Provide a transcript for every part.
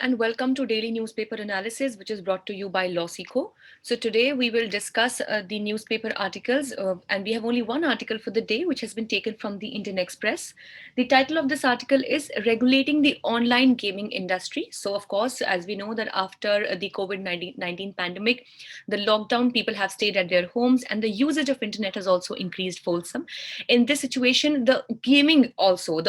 and welcome to Daily Newspaper Analysis, which is brought to you by LawSeco. So, today we will discuss the newspaper articles, and we have only one article for the day, which has been taken from the Indian Express. The title of this article is Regulating the Online Gaming Industry. So, of course, as we know that after the COVID 19 pandemic, the lockdown, people have stayed at their homes, and the usage of internet has also increased fulsome. In this situation, the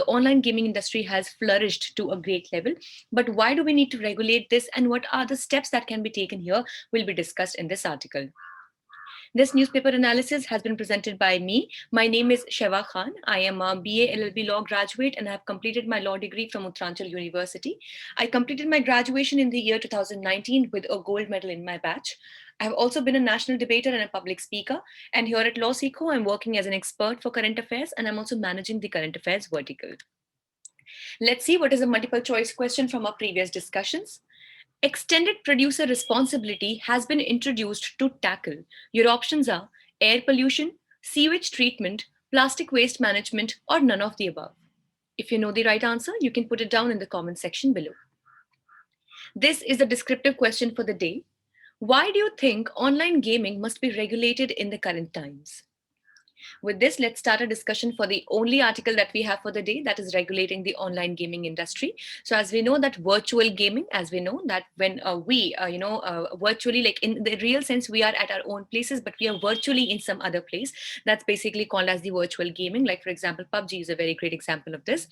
online gaming industry has flourished to a great level. But why do we need to regulate this, and what are the steps that can be taken here will be discussed in this article. This newspaper analysis has been presented by me. My name is Sheva Khan. I am a BA LLB law graduate and I have completed my law degree from Uttaranchal University. I completed my graduation in the year 2019 with a gold medal in my batch. I have also been a national debater and a public speaker. And here at LawSeco, I'm working as an expert for current affairs and I'm also managing the current affairs vertical. Let's see what is a multiple choice question from our previous discussions. Extended producer responsibility has been introduced to tackle. Your options are air pollution, sewage treatment, plastic waste management, or none of the above. If you know the right answer, you can put it down in the comment section below. This is a descriptive question for the day. Why do you think online gaming must be regulated in the current times? With this, let's start a discussion for the only article that we have for the day, that is regulating the online gaming industry. So as we know that virtual gaming, as we know that when virtually, like in the real sense, we are at our own places, but we are virtually in some other place. That's basically called as the virtual gaming. Like for example, PUBG is a very great example of this.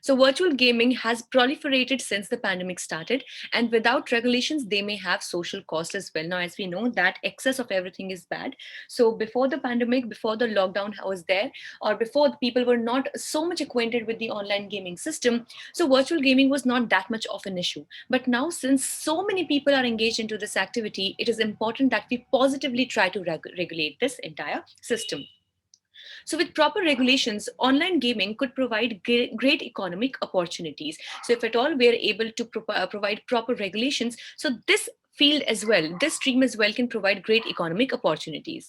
So virtual gaming has proliferated since the pandemic started, and without regulations, they may have social cost as well. Now, as we know that excess of everything is bad. So before the pandemic, before the lockdown was there, or before the people were not so much acquainted with the online gaming system, so virtual gaming was not that much of an issue. But now, since so many people are engaged into this activity, it is important that we positively try to regulate this entire system. So, with proper regulations, online gaming could provide great economic opportunities. So, if at all we are able to provide proper regulations, so this field as well, this stream as well can provide great economic opportunities.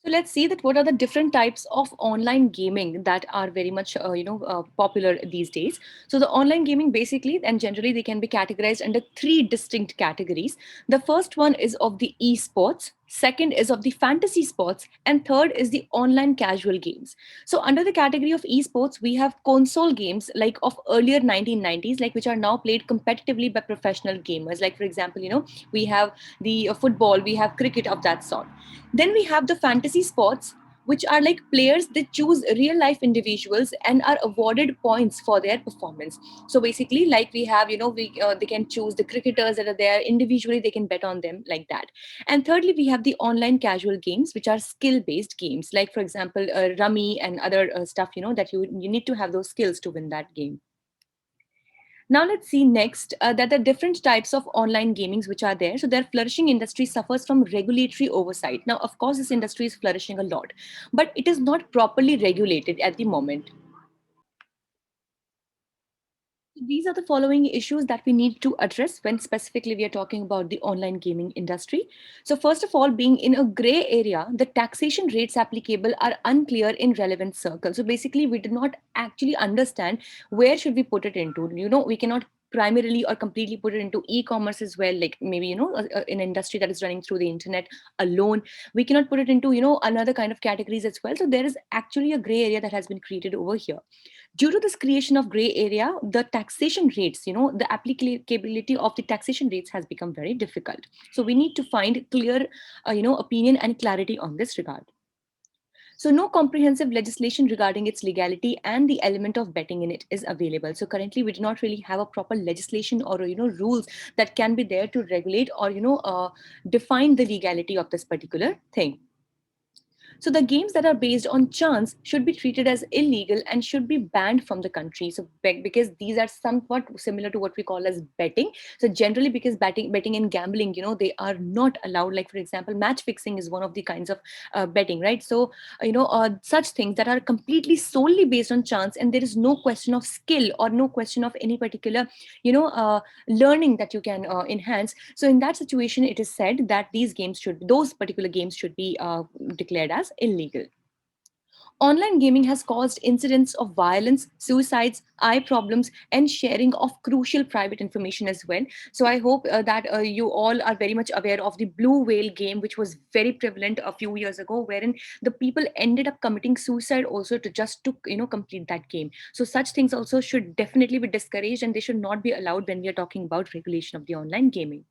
So let's see that what are the different types of online gaming that are very much popular these days. So the online gaming basically and generally they can be categorized under three distinct categories. The first one is of the esports, second is of the fantasy sports, and third is the online casual games. So under the category of esports, we have console games like of earlier 1990s, like which are now played competitively by professional gamers. Like for example, we have the football, we have cricket of that sort. Then we have the fantasy sports, which are like players that choose real life individuals and are awarded points for their performance. So basically, like we have, they can choose the cricketers that are there individually, they can bet on them like that. And thirdly, we have the online casual games, which are skill based games, like for example, Rummy and other stuff, that you need to have those skills to win that game. Now let's see next that the different types of online gamings which are there. So their flourishing industry suffers from regulatory oversight. Now, of course, this industry is flourishing a lot, but it is not properly regulated at the moment. These are the following issues that we need to address when specifically we are talking about the online gaming industry. So first of all, being in a gray area, the taxation rates applicable are unclear in relevant circles. So basically, we do not actually understand where should we put it into. We cannot primarily or completely put it into e-commerce as well, like maybe an industry that is running through the internet alone. We cannot put it into another kind of categories as well. So there is actually a gray area that has been created over here. Due to this creation of gray area, the taxation rates, the applicability of the taxation rates has become very difficult. So we need to find clear opinion and clarity on this regard. So no comprehensive legislation regarding its legality and the element of betting in it is available. So currently we do not really have a proper legislation or rules that can be there to regulate or define the legality of this particular thing. So the games that are based on chance should be treated as illegal and should be banned from the country. So because these are somewhat similar to what we call as betting. So generally, because betting and gambling, they are not allowed. Like for example, match fixing is one of the kinds of betting, right? So such things that are completely solely based on chance, and there is no question of skill or no question of any particular learning that you can enhance. So in that situation, it is said that those particular games should be declared as illegal. Online gaming has caused incidents of violence, suicides, eye problems, and sharing of crucial private information as well. So I hope that you all are very much aware of the Blue Whale game, which was very prevalent a few years ago, wherein the people ended up committing suicide also to just to complete that game. So such things also should definitely be discouraged, and they should not be allowed when we are talking about regulation of the online gaming.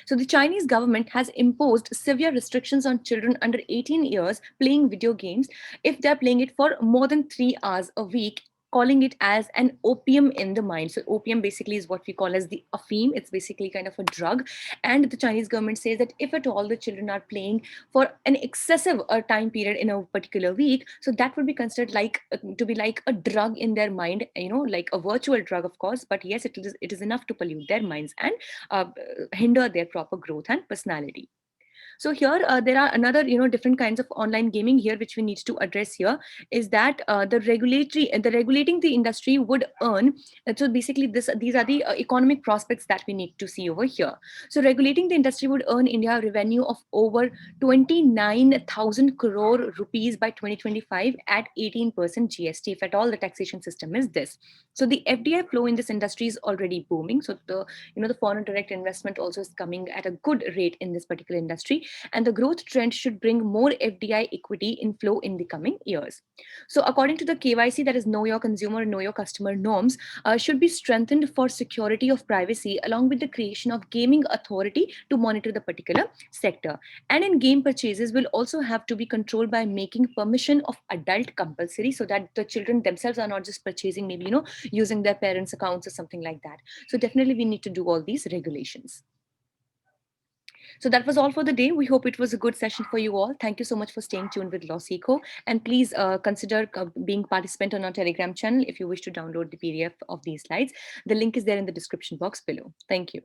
So the Chinese government has imposed severe restrictions on children under 18 years playing video games if they're playing it for more than 3 hours a week, calling it as an opium in the mind. So opium basically is what we call as the afim. It's basically kind of a drug. And the Chinese government says that if at all the children are playing for an excessive time period in a particular week, so that would be considered like to be like a drug in their mind, like a virtual drug, of course. But yes, it is enough to pollute their minds and uh, hinder their proper growth and personality. So here there are another different kinds of online gaming here which we need to address here, is that the regulating the industry would earn. So basically these are the economic prospects that we need to see over here. So regulating the industry would earn India a revenue of over 29,000 crore rupees by 2025 at 18% GST, if at all the taxation system is this. So the FDI flow in this industry is already booming. So the foreign direct investment also is coming at a good rate in this particular industry, and the growth trend should bring more FDI equity inflow in the coming years. So according to the KYC, that is know your consumer, know your customer norms, should be strengthened for security of privacy, along with the creation of gaming authority to monitor the particular sector. And in game purchases will also have to be controlled by making permission of adult compulsory, so that the children themselves are not just purchasing, maybe using their parents accounts or something like that. So definitely we need to do all these regulations. So that was all for the day. We hope it was a good session for you all. Thank you so much for staying tuned with LawSeco. And please consider being participant on our Telegram channel if you wish to download the PDF of these slides. The link is there in the description box below. Thank you.